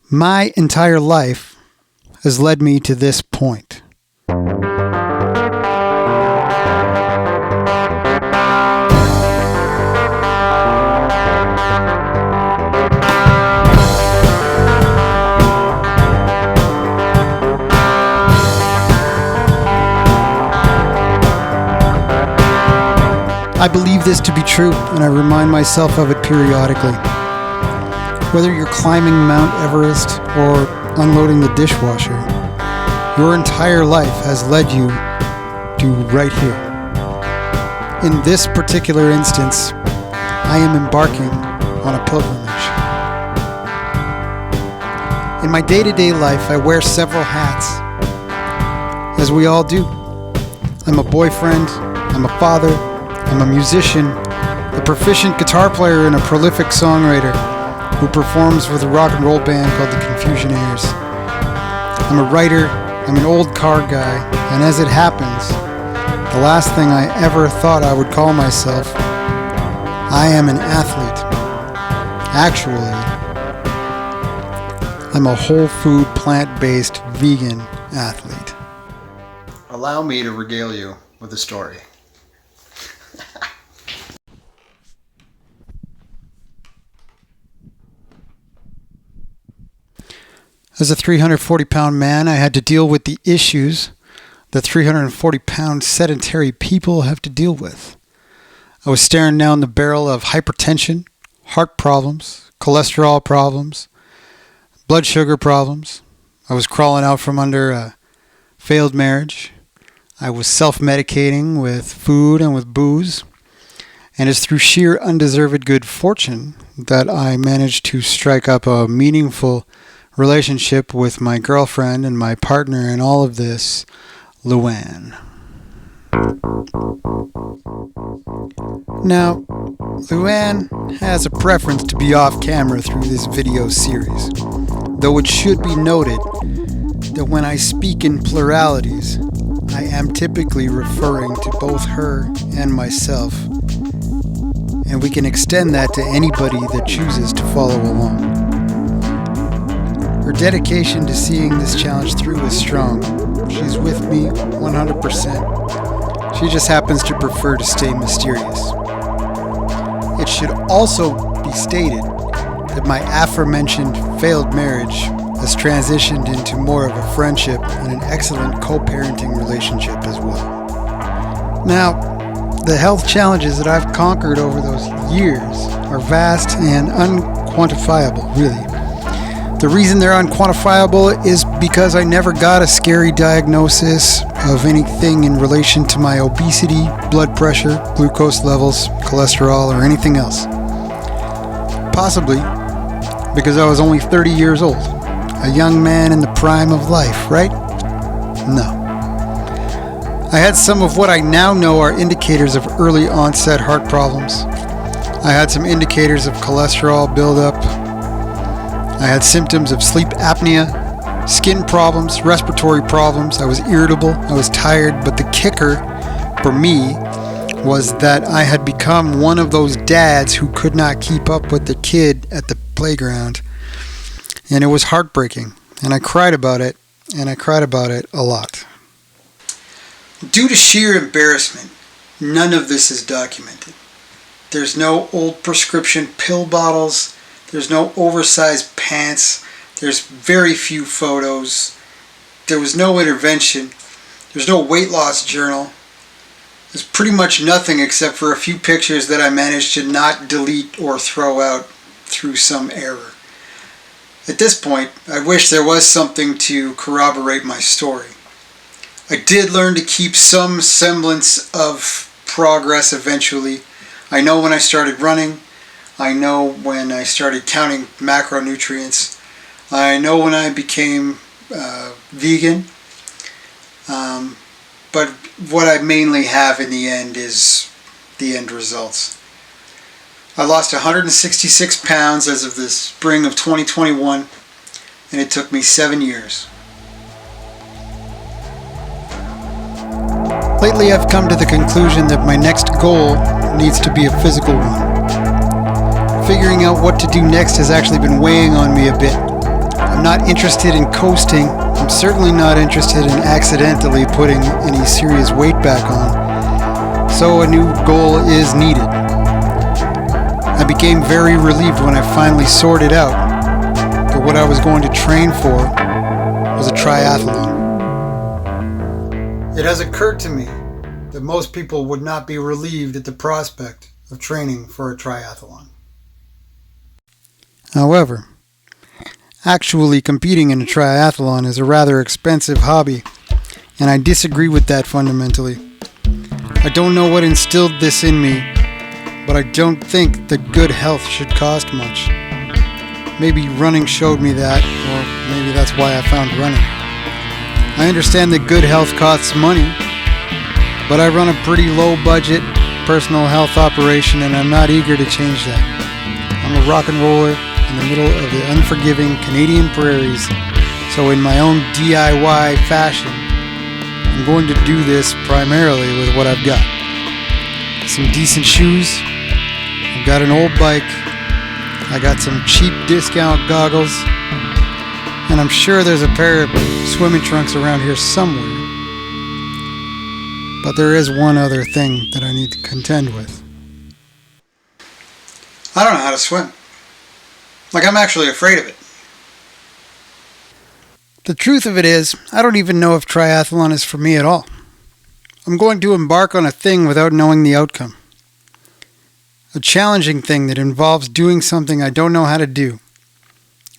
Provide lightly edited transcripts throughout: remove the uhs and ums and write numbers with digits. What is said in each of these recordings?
My entire life has led me to this point. I believe this to be true, and I remind myself of it periodically. Whether you're climbing Mount Everest or unloading the dishwasher, your entire life has led you to right here. In this particular instance, I am embarking on a pilgrimage. In my day-to-day life, I wear several hats, as we all do. I'm a boyfriend, I'm a father, I'm a musician, a proficient guitar player, and a prolific songwriter who performs with a rock and roll band called the Confusionaires. I'm a writer, I'm an old car guy, and as it happens, the last thing I ever thought I would call myself, I am an athlete. Actually, I'm a whole food, plant-based, vegan athlete. Allow me to regale you with a story. As a 340-pound man, I had to deal with the issues that 340-pound sedentary people have to deal with. I was staring down the barrel of hypertension, heart problems, cholesterol problems, blood sugar problems. I was crawling out from under a failed marriage. I was self-medicating with food and with booze. And it's through sheer undeserved good fortune that I managed to strike up a meaningful relationship with my girlfriend and my partner in all of this, Luann. Now, Luann has a preference to be off camera through this video series, though it should be noted that when I speak in pluralities, I am typically referring to both her and myself, and we can extend that to anybody that chooses to follow along. Her dedication to seeing this challenge through is strong. She's with me 100%. She just happens to prefer to stay mysterious. It should also be stated that my aforementioned failed marriage has transitioned into more of a friendship and an excellent co-parenting relationship as well. Now, the health challenges that I've conquered over those years are vast and unquantifiable, really. The reason they're unquantifiable is because I never got a scary diagnosis of anything in relation to my obesity, blood pressure, glucose levels, cholesterol, or anything else. Possibly because I was only 30 years old, a young man in the prime of life, right? No. I had some of what I now know are indicators of early onset heart problems. I had some indicators of cholesterol buildup. I had symptoms of sleep apnea, skin problems, respiratory problems. I was irritable, I was tired, but the kicker for me was that I had become one of those dads who could not keep up with the kid at the playground. And it was heartbreaking, and I cried about it, and I cried about it a lot. Due to sheer embarrassment, none of this is documented. There's no old prescription pill bottles. There's no oversized pants. There's very few photos. There was no intervention. There's no weight loss journal. There's pretty much nothing except for a few pictures that I managed to not delete or throw out through some error. At this point, I wish there was something to corroborate my story. I did learn to keep some semblance of progress eventually. I know when I started running. I know when I started counting macronutrients. I know when I became vegan. But what I mainly have in the end is the end results. I lost 166 pounds as of the spring of 2021, and it took me 7 years. Lately, I've come to the conclusion that my next goal needs to be a physical one. Figuring out what to do next has actually been weighing on me a bit. I'm not interested in coasting. I'm certainly not interested in accidentally putting any serious weight back on. So a new goal is needed. I became very relieved when I finally sorted out that what I was going to train for was a triathlon. It has occurred to me that most people would not be relieved at the prospect of training for a triathlon. However, actually competing in a triathlon is a rather expensive hobby, and I disagree with that fundamentally. I don't know what instilled this in me, but I don't think that good health should cost much. Maybe running showed me that, or maybe that's why I found running. I understand that good health costs money, but I run a pretty low-budget personal health operation, and I'm not eager to change that. I'm a rock and roller in the middle of the unforgiving Canadian prairies, so in my own DIY fashion, I'm going to do this primarily with what I've got. Some decent shoes, I've got an old bike, I got some cheap discount goggles, and I'm sure there's a pair of swimming trunks around here somewhere. But there is one other thing that I need to contend with. I don't know how to swim. I'm actually afraid of it. The truth of it is, I don't even know if triathlon is for me at all. I'm going to embark on a thing without knowing the outcome. A challenging thing that involves doing something I don't know how to do.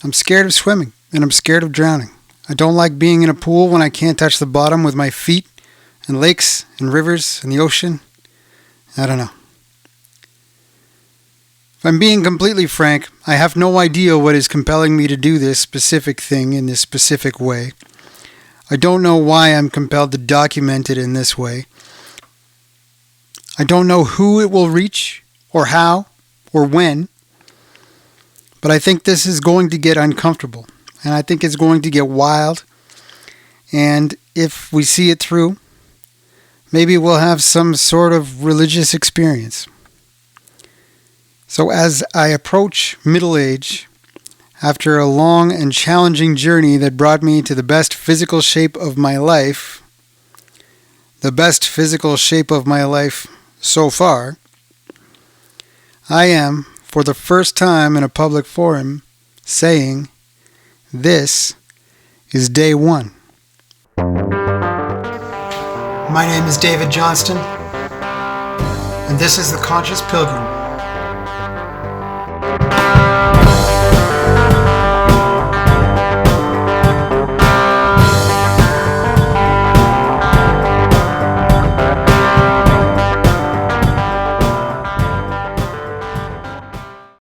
I'm scared of swimming, and I'm scared of drowning. I don't like being in a pool when I can't touch the bottom with my feet, and lakes, and rivers, and the ocean. I don't know. If I'm being completely frank, I have no idea what is compelling me to do this specific thing in this specific way. I don't know why I'm compelled to document it in this way. I don't know who it will reach, or how, or when. But I think this is going to get uncomfortable, and I think it's going to get wild. And if we see it through, maybe we'll have some sort of religious experience. So as I approach middle age, after a long and challenging journey that brought me to the best physical shape of my life, the best physical shape of my life so far, I am, for the first time in a public forum, saying, this is day one. My name is David Johnston, and this is the Conscious Pilgrim.